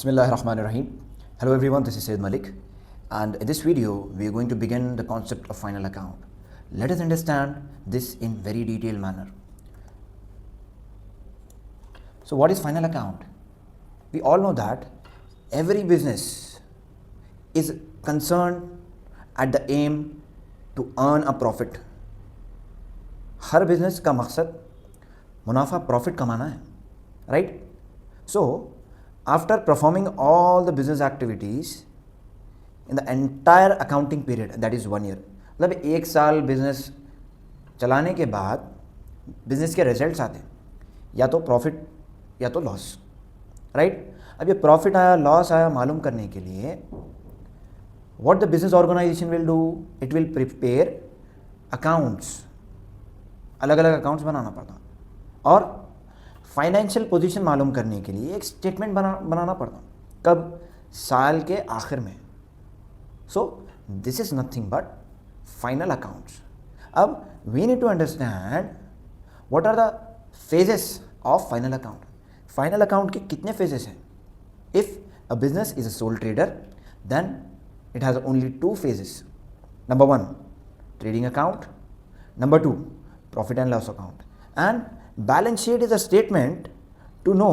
Bismillahirrahmanirrahim. Hello everyone, this is Syed Malik, and in this video we are going to begin the concept of final account. Let us understand this in very detailed manner. So what is final account? We all know that every business is concerned at the aim to earn a profit. Her business का मकसद मुनाफा profit कमाना है, right? So after performing all the business activities in the entire accounting period, that is 1 year, मतलब एक साल business चलाने के बाद बिजनेस के रिजल्ट्स आते हैं, या तो प्रॉफिट या तो लॉस, राइट? अब ये प्रॉफिट आया लॉस आया मालूम करने के लिए what the business organisation will do, it will prepare accounts, अलग अलग अकाउंट्स बनाना पड़ता, और फाइनेंशियल पोजीशन मालूम करने के लिए एक स्टेटमेंट बनाना पड़ता, कब? साल के आखिर में. So this is nothing but final accounts. अब we need to understand what are the phases of final account. Final account के कितने फेजेस हैं? If a business is a sole trader then it has only 2 phases. Number 1, trading account. Number 2, profit and loss account. And balance sheet is a statement to know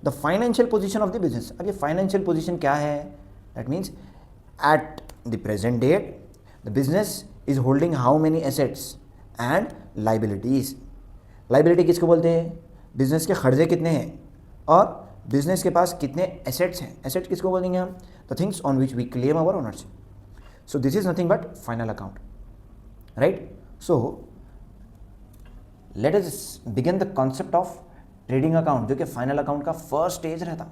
the financial position of the business. अब ये financial position क्या है? That means at the present date the business is holding how many assets and liabilities. Liability किसको बोलते हैं? Business के खर्चे कितने हैं और बिजनेस के पास कितने एसेट्स हैं. एसेट किसको बोलेंगे हम? The things on which we claim our ownership. So this is nothing but final account, right? So let us begin the concept of trading account, जो कि फाइनल अकाउंट का फर्स्ट स्टेज रहता.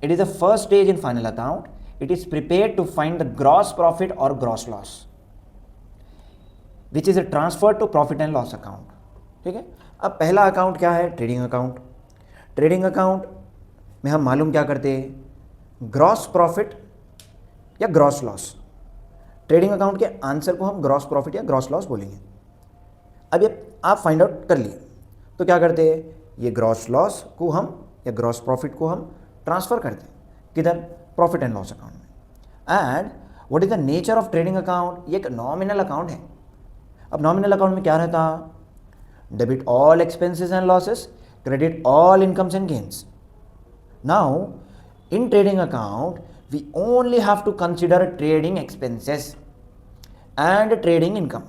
It is the first stage in final account. It is prepared to find the gross profit और gross loss which is transfer to profit and loss account. ठीक है. अब पहला account क्या है? Trading account. Trading account में हम मालूम क्या करते हैं? ग्रॉस प्रॉफिट या ग्रॉस लॉस. ट्रेडिंग अकाउंट के आंसर को हम ग्रॉस प्रॉफिट या ग्रॉस लॉस बोलेंगे. अब ये आप फाइंड आउट कर लिए तो क्या करते हैं? ये ग्रॉस लॉस को हम या ग्रॉस प्रॉफिट को हम ट्रांसफ़र करते हैं किधर? प्रॉफिट एंड लॉस अकाउंट में. And what is the nature of trading account? ये एक नॉमिनल अकाउंट है. अब नॉमिनल अकाउंट में क्या रहता? Debit all expenses and losses, credit all incomes and gains. Now in trading account we only have to consider trading expenses and trading income.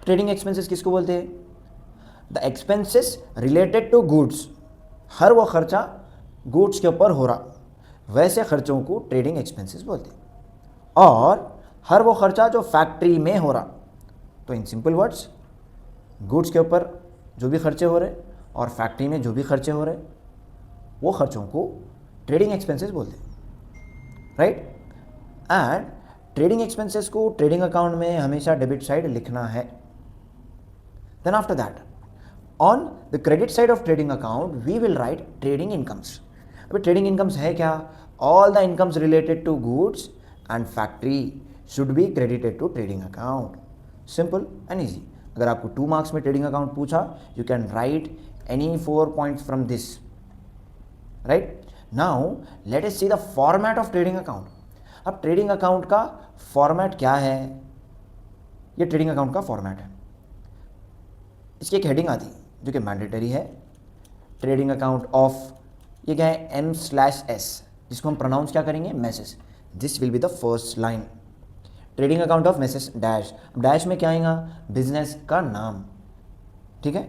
Trading expenses किसको बोलते हैं? The expenses related to goods. हर वो खर्चा goods के ऊपर हो रहा, वैसे खर्चों को ट्रेडिंग एक्सपेंसेस बोलते हैं. और हर वो खर्चा जो फैक्ट्री में हो रहा, तो इन सिंपल वर्ड्स गुड्स के ऊपर जो भी खर्चे हो रहे और फैक्ट्री में जो भी खर्चे हो रहे, वो खर्चों को ट्रेडिंग एक्सपेंसेस बोलते हैं, राइट? एंड ट्रेडिंग एक्सपेंसेस को ट्रेडिंग अकाउंट में हमेशा डेबिट साइड लिखना है. Then after that, on the credit side of trading account, we will write trading incomes. अब trading incomes है क्या? All the incomes related to goods and factory should be credited to trading account. Simple and easy. अगर आपको 2 marks में trading account पूछा, you can write any 4 points from this. Right? Now let us see the format of trading account. अब trading account का format क्या है? ये trading account का format है. इसकी एक हेडिंग आती है जो कि मैंडेटरी है. ट्रेडिंग अकाउंट ऑफ, ये क्या है? M/S, जिसको हम प्रोनाउंस क्या करेंगे? Message. This will be the first line. Trading account of message dash. Dash में क्या आएगा? बिजनेस का नाम. ठीक है.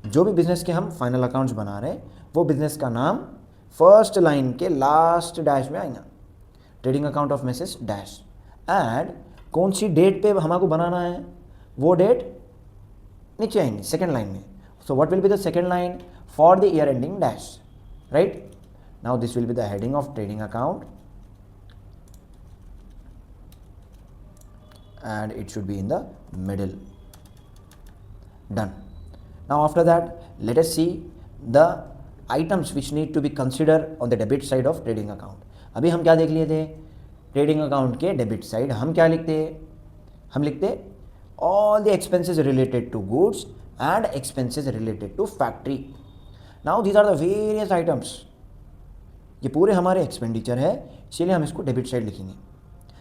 जो भी बिजनेस के हम फाइनल अकाउंट्स बना रहे हैं वो बिजनेस का नाम फर्स्ट लाइन के लास्ट डैश में आएगा. Trading account of message dash. And कौन सी डेट पे हमको बनाना है? वो डेट नीचे आएंगे सेकेंड लाइन में. So what will be the second line? For the year ending dash, right? Now this will be the heading of trading account and it should be in the middle. Done. Now after that, let us see the items which need to be considered on the debit side of trading account. अभी हम क्या देख लिए थे? Trading account के debit side हम क्या लिखते? हम लिखते all the expenses related to goods and expenses related to factory. Now these are the various items ये पूरे हमारे एक्सपेंडिचर है, इसीलिए हम इसको डेबिट साइड लिखेंगे।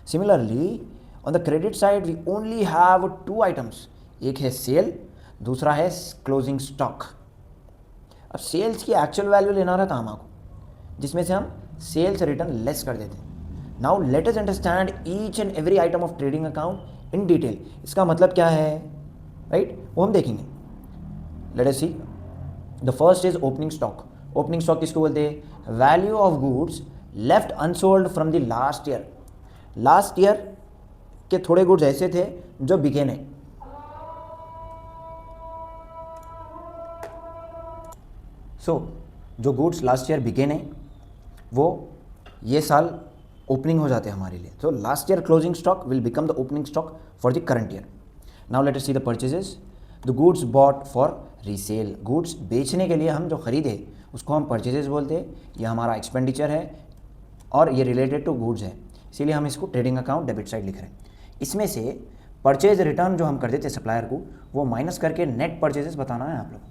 Similarly on the credit side we only have 2 items, एक है सेल, दूसरा है क्लोजिंग स्टॉक। अब सेल्स की एक्चुअल वैल्यू लेना रहता हमको, जिसमें से हम सेल्स रिटर्न लेस कर देते हैं। Now let us understand each and every item of trading account in detail. इसका मतलब क्या है, राइट, वो हम देखेंगे। Late us see the first is opening stock. Opening stock किसको बोलते हैं? Value of goods left unsold from the last year. Last year के थोड़े गुड्स ऐसे थे जो बिके नहीं। जो गुड्स लास्ट ईयर बिके नहीं वो ये साल ओपनिंग हो जाते हैं हमारे लिए। तो last year closing stock will become the opening stock for the current year. Now let us see the purchases. The goods bought for resale. Goods बेचने के लिए हम जो खरीदे उसको हम परचेजेस बोलते हैं। ये हमारा एक्सपेंडिचर है और ये रिलेटेड टू गुड्स है, इसीलिए हम इसको ट्रेडिंग अकाउंट डेबिट साइड लिख रहे हैं। इसमें से परचेज रिटर्न जो हम कर देते सप्लायर को वो माइनस करके नेट परचेजेस बताना है आप लोग।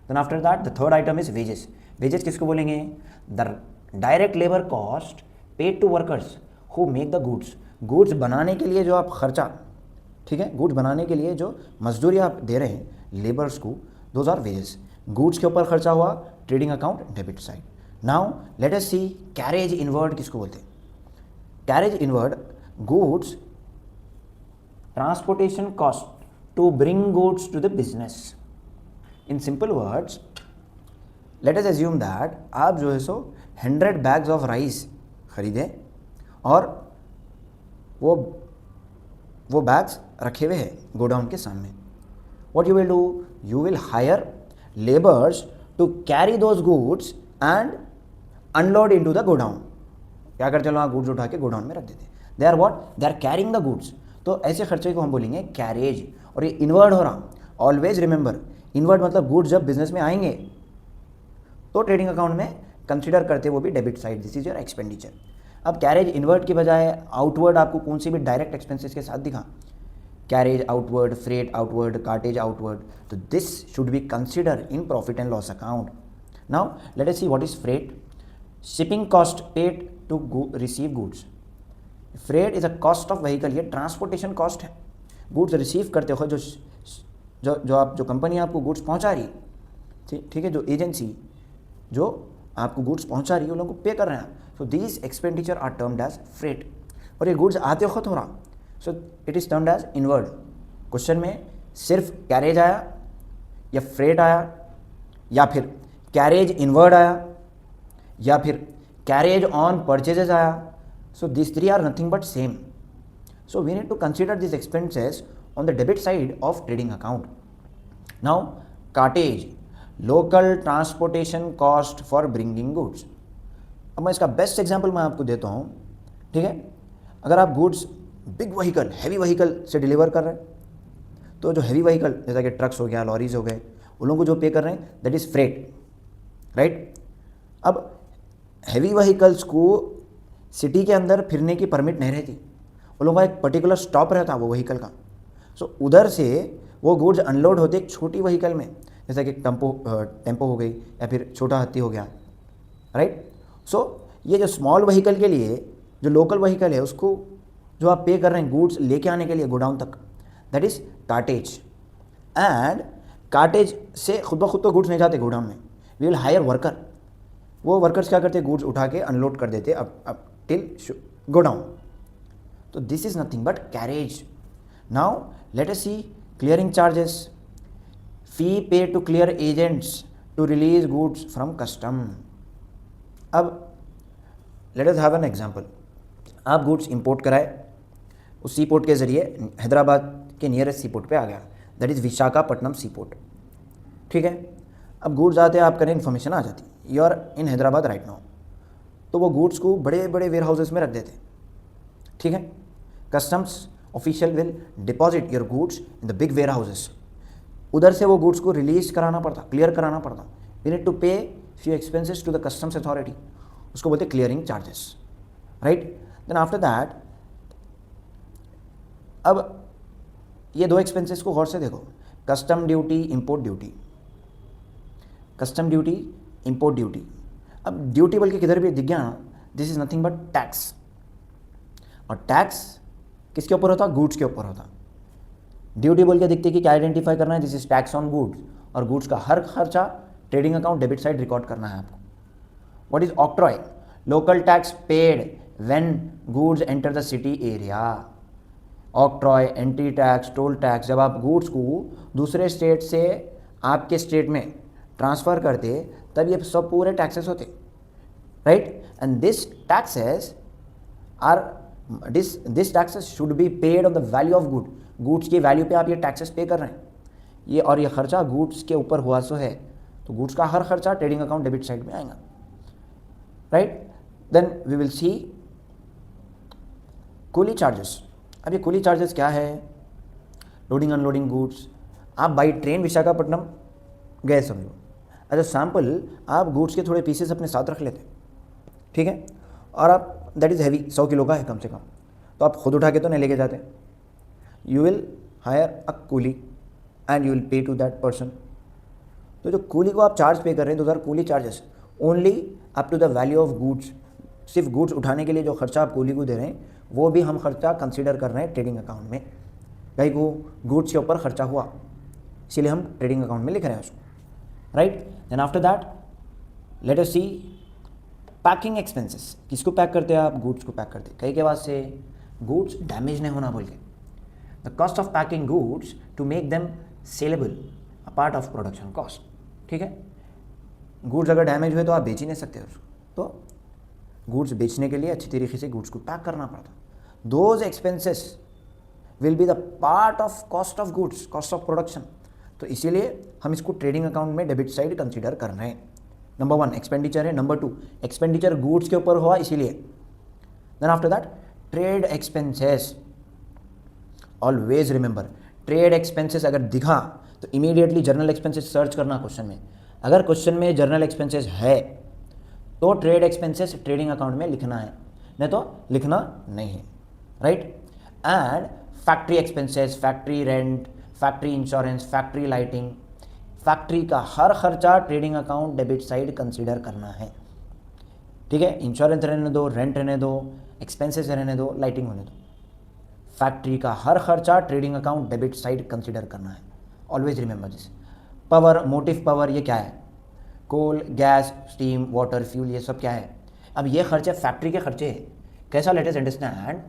Then after that the third item is wages. Wages किसको बोलेंगे? The direct labour cost paid to workers who make the goods. Goods बनाने के लिए जो आप खर्चा, ठीक है, गुड्स बनाने के लिए जो मजदूरी आप दे रहे हैं लेबर्स को, दोज आर वेजेस। गुड्स के ऊपर खर्चा हुआ, trading account debit side. Now let us see carriage inward किसको बोलते हैं? Carriage inward goods transportation cost to bring goods to the business. In simple words let us assume that आप जो है सो 100 बैग्स ऑफ राइस खरीदे और वो bags रखे हुए हैं गोडाउन के सामने। What you will do? You will hire labours to carry those goods and unload into the godown. क्या करते हैं? गुड्स उठा के गोडाउन में रख देते हैं। They are what? They are carrying the goods. तो ऐसे खर्चे को हम बोलेंगे कैरेज। और ये इनवर्ड हो रहा। ऑलवेज रिमेंबर, इनवर्ड मतलब गुड्स जब बिजनेस में आएंगे तो ट्रेडिंग अकाउंट में कंसिडर करते वो भी debit side, this is your expenditure. अब कैरेज इनवर्ड की बजाय आउटवर्ड आपको कौन सी भी डायरेक्ट एक्सपेंसेस के साथ दिखा, carriage outward, freight outward, cartage outward, तो this should be consider in profit and loss account. Now let us see what is freight. Shipping cost paid to receive goods. Freight is a cost of vehicle, ये transportation cost है। Goods receive करते हो जो company आपको goods पहुंचा रही, ठीक है, जो एजेंसी जो आपको गुड्स पहुंचा रही है उन लोगों को पे कर रहे हैं। So these expenditure are termed as freight. और ये गुड्स आते वक्त हो रहा, so it is termed as inward. Question में सिर्फ कैरेज आया या फ्रेट आया या फिर कैरेज इनवर्ड आया या फिर कैरेज ऑन परचेजेस आया, so this three are nothing but same. So we need to consider this expenses on the debit side of trading account. Now cartage, local transportation cost for bringing goods. अब मैं इसका best example मैं आपको देता हूँ, ठीक है। अगर आप goods big vehicle, heavy vehicle से डिलीवर कर रहे हैं तो जो हैवी व्हीकल जैसा कि ट्रक्स हो गया, लॉरीज हो गए, उन लोगों को जो पे कर रहे हैं दैट इज़ फ्रेट, राइट। अब हैवी व्हीकल्स को सिटी के अंदर फिरने की परमिट नहीं रहती, उन लोगों का एक पर्टिकुलर स्टॉप रहता वो व्हीकल का। सो उधर से वो गुड्स अनलोड होते एक छोटी व्हीकल में, जैसा कि टेम्पो हो गई या फिर छोटा हाथी हो गया, राइट। सो ये जो स्मॉल व्हीकल के लिए जो लोकल व्हीकल है उसको जो आप पे कर रहे हैं गुड्स लेके आने के लिए गोडाउन तक, that is cartage. And cartage से खुद ब खुद तो गुड्स नहीं जाते गोडाउन में, वी विल हायर वर्कर। वो वर्कर्स क्या करते हैं? गुड्स उठा के अनलोड कर देते अब टिल गोडाउन। तो this is nothing but carriage. Now let us see clearing charges. Fee paid to clear agents to release goods from custom. अब let us have an example. आप गुड्स इंपोर्ट कराए, उस सी port के ज़रिए हैदराबाद के nearest सी port पे आ गया, that is Visakhapatnam sea port, ठीक है। अब गुड्स आते हैं, आपका इन्फॉर्मेशन आ जाती, you are in Hyderabad right now. तो वो गुड्स को बड़े बड़े वेयर हाउसेस में रख देते, ठीक है। Customs official will deposit your goods in the big warehouses. उधर से वो गुड्स को रिलीज कराना पड़ता, क्लियर कराना पड़ता। We need to pay few expenses to the customs authority, उसको बोलते clearing charges, right. Then after that अब ये दो एक्सपेंसेस को गौर से देखो, custom duty, import duty, custom duty, import duty. अब ड्यूटी बोल के किधर भी दिख गया ना, this is nothing but tax. और टैक्स किसके ऊपर होता? गुड्स के ऊपर होता। ड्यूटी बोल के दिखती है कि क्या आइडेंटिफाई करना है? This is tax on goods, और गुड्स का हर खर्चा trading account debit side record करना है आपको। What is octroi? Local tax paid when goods enter the city area. Octroi, entry tax, toll tax, जब आप गुड्स को दूसरे स्टेट से आपके स्टेट में ट्रांसफ़र करते तब ये सब पूरे टैक्सेस होते, right. And this taxes are this taxes should be paid on the value of good. Goods की वैल्यू पे आप ये टैक्सेस पे कर रहे हैं, ये और ये खर्चा गुड्स के ऊपर हुआ सो है, तो गुड्स का हर खर्चा ट्रेडिंग अकाउंट डेबिट साइड में आएगा, right. Then we will see coolie charges. अब ये कूली चार्जेस क्या है? Loading unloading goods. आप बाई ट्रेन विशाखापट्टनम गए समझो, एज अ सैम्पल आप गुड्स के थोड़े पीसेस अपने साथ रख लेते, ठीक है, और आप दैट इज़ हैवी, 100 किलो का है कम से कम, तो आप खुद उठा के तो नहीं लेके जाते। You will hire a coolie and you will pay to that person. तो जो कूली को आप चार्ज पे कर रहे हैं, those are coolie charges only up to the value of goods. सिर्फ गुड्स उठाने के लिए जो खर्चा आप कूली को दे रहे हैं वो भी हम खर्चा कंसीडर कर रहे हैं ट्रेडिंग अकाउंट में। भाई को गुड्स के ऊपर खर्चा हुआ, इसीलिए हम ट्रेडिंग अकाउंट में लिख रहे हैं उसको, right. Then after that let us see packing expenses. किसको पैक करते हैं आप? गुड्स को पैक करते हैं। कई के बाद से गुड्स डैमेज नहीं होना बोल के, the cost of packing goods to make them saleable a part of production cost, ठीक है। गुड्स अगर डैमेज हुए तो आप बेच ही नहीं सकते उसको, तो गुड्स बेचने के लिए अच्छी तरीके से गुड्स को पैक करना पड़ता। Those expenses will be the part of cost of goods, cost of production. तो इसीलिए हम इसको ट्रेडिंग अकाउंट में डेबिट साइड कंसीडर कर रहे हैं। नंबर 1 एक्सपेंडिचर है, नंबर 2 एक्सपेंडिचर गुड्स के ऊपर हुआ इसीलिए। Then after that trade expenses. Always remember, trade expenses अगर दिखा तो इमीडिएटली जर्नल एक्सपेंसेस सर्च करना क्वेश्चन में। अगर क्वेश्चन में जर्नल एक्सपेंसेस है तो ट्रेड एक्सपेंसेस ट्रेडिंग अकाउंट में लिखना है, नहीं तो लिखना नहीं है, right. And factory expenses, factory rent, factory insurance, factory lighting, factory का हर खर्चा trading account debit side consider करना है, ठीक है। इंश्योरेंस रहने दो, रेंट रहने दो, एक्सपेंसेस रहने दो, लाइटिंग होने दो। फैक्ट्री का हर खर्चा trading account debit side consider करना है। Always remember this. Power, motive power, ये क्या है? कोल, गैस, स्टीम, वाटर, फ्यूल, ये सब क्या है? अब ये खर्चे फैक्ट्री के खर्चे हैं। कैसा? Let us understand.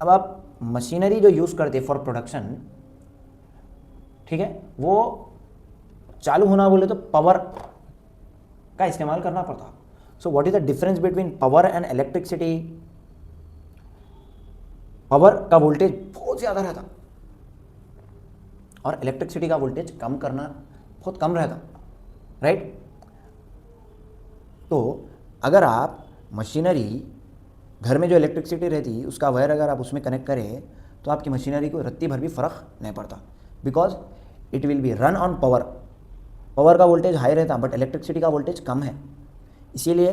अब आप मशीनरी जो यूज़ करते फॉर प्रोडक्शन, ठीक है, वो चालू होना बोले तो पावर का इस्तेमाल करना पड़ता। So what is the difference between power and electricity? Power का वोल्टेज बहुत ज़्यादा रहता और इलेक्ट्रिसिटी का वोल्टेज कम करना बहुत कम रहता, राइट। तो अगर आप मशीनरी, घर में जो इलेक्ट्रिसिटी रहती उसका वायर अगर आप उसमें कनेक्ट करें तो आपकी मशीनरी को रत्ती भर भी फ़र्क नहीं पड़ता, because it will be run on power. Power का वोल्टेज हाई रहता बट इलेक्ट्रिसिटी का वोल्टेज कम है, इसीलिए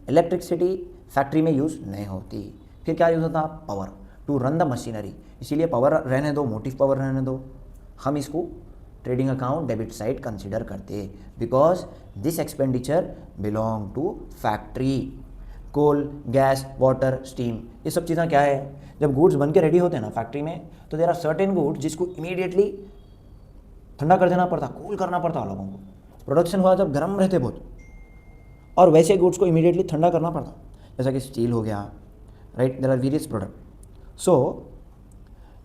इलेक्ट्रिसिटी फैक्ट्री में यूज़ नहीं होती। फिर क्या यूज़ होता? Power to run the machinery. इसीलिए पावर रहने दो, मोटिव पावर रहने दो। हम इसको trading account debit side consider करते because this expenditure belong to factory. Coal, gas, water, steam, ये सब चीज़ें क्या है? जब गुड्स बन के रेडी होते हैं ना फैक्ट्री में, तो देयर आर सर्टेन गुड्स जिसको इमीडिएटली ठंडा कर देना पड़ता, कूल करना पड़ता लोगों को। प्रोडक्शन हुआ जब गर्म रहते बहुत, और वैसे गुड्स को इमीडिएटली ठंडा करना पड़ता, जैसा कि स्टील हो गया, right. There are various product. So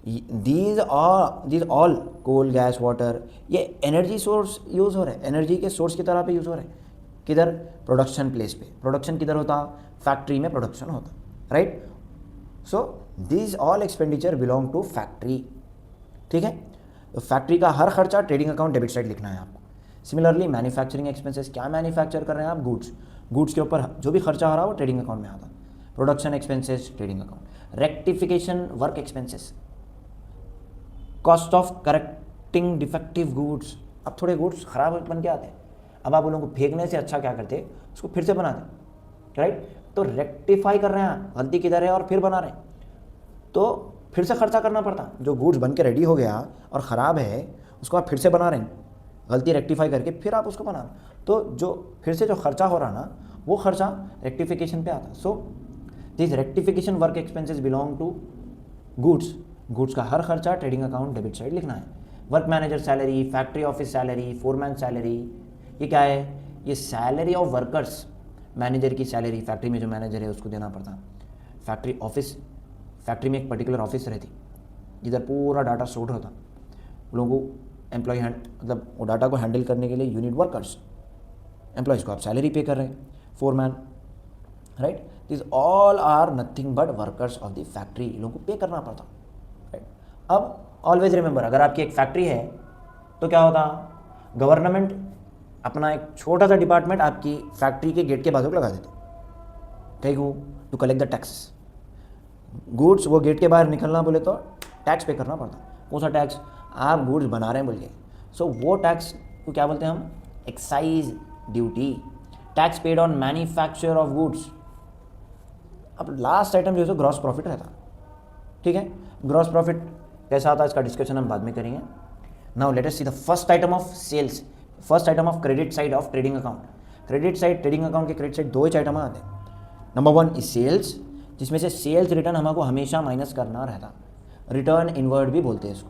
these all coal, gas, water, ये एनर्जी सोर्स यूज़ हो रहे हैं, एनर्जी के सोर्स की तरह पे यूज़ हो रहे हैं। किधर? प्रोडक्शन प्लेस पे। प्रोडक्शन किधर होता? फैक्ट्री में प्रोडक्शन होता, right. So these all expenditure belong to factory, ठीक है। तो फैक्ट्री का हर खर्चा ट्रेडिंग अकाउंट डेबिट साइड लिखना है आपको। सिमिलरली मैन्युफैक्चरिंग एक्सपेंसेस, क्या मैन्युफैक्चर कर रहे हैं आप? गुड्स। गुड्स के ऊपर जो भी खर्चा हो रहा है वो ट्रेडिंग अकाउंट में आता। Production expenses trading account. Rectification work expenses, cost of correcting defective goods. अब थोड़े गुड्स खराब बन के आते हैं, अब आप उन लोगों को फेंकने से अच्छा क्या करते? उसको फिर से बनाते, राइट। तो रेक्टिफाई कर रहे हैं, गलती किधर है और फिर बना रहे हैं, तो फिर से खर्चा करना पड़ता। जो गुड्स बन के रेडी हो गया और ख़राब है उसको आप फिर से बना रहे हैं, गलती रेक्टिफाई करके फिर आप उसको बनाना। तो जो फिर से जो खर्चा हो रहा ना, वो खर्चा रेक्टिफिकेशन पे आता। So this rectification work expenses belong to goods. Goods का हर खर्चा ट्रेडिंग अकाउंट डेबिट साइड लिखना है। Work manager salary, factory office salary, foreman salary, ये क्या है? ये सैलरी ऑफ वर्कर्स। मैनेजर की सैलरी, फैक्ट्री में जो मैनेजर है उसको देना पड़ता। फैक्ट्री ऑफिस, फैक्ट्री में एक पर्टिकुलर ऑफिस रहती जिधर पूरा डाटा स्टोर होता। लोगों को एम्प्लॉय मतलब वो डाटा को हैंडल करने के लिए यूनिट वर्कर्स, एम्प्लॉयज़ को आप सैलरी पे कर रहे हैं, foreman, right. This all are nothing but workers of the factory, लोगों को पे करना पड़ता, राइट। अब ऑलवेज रिमेंबर, अगर आपकी एक फैक्ट्री है तो क्या होता, गवर्नमेंट अपना एक छोटा सा डिपार्टमेंट आपकी फैक्ट्री के गेट के बाजू लगा देते, ठीक हो, to collect the taxes. Goods वो गेट के बाहर निकलना बोले तो टैक्स पे करना पड़ता। कौन सा टैक्स? आप गुड्स बना रहे हैं बोल के, सो वो टैक्स को क्या बोलते हैं हम? Excise duty. Tax paid on manufacture of goods. अब लास्ट आइटम जो है ग्रॉस प्रॉफिट रहता, ठीक है। ग्रॉस प्रॉफिट कैसा आता है इसका डिस्कशन हम बाद में करेंगे। Now let us see the first item of sales, first item of credit side of trading account. Credit side, trading account के क्रेडिट साइड दो ही आइटम आते हैं। नंबर 1 इज सेल्स, जिसमें से सेल्स रिटर्न हमको हमेशा माइनस करना रहता, रिटर्न इनवर्ड भी बोलते हैं इसको,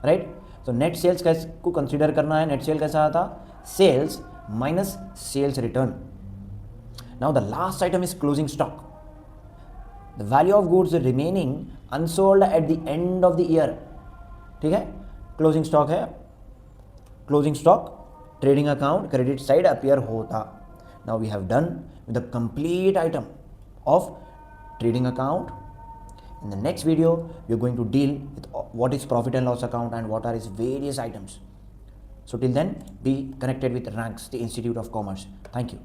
राइट। तो नेट सेल्स कैसे को कंसीडर करना है? नेट सेल कैसा आता? Sales minus sales return. Now the last item is closing stock, the value of goods remaining unsold at the end of the year, ठीक है। क्लोजिंग स्टॉक है, closing stock trading account credit side appear होता। Now we have done with the complete item of trading account. In the next video we are going to deal with what is profit and loss account and what are its various items. So till then, be connected with Ranks, the Institute of Commerce. Thank you.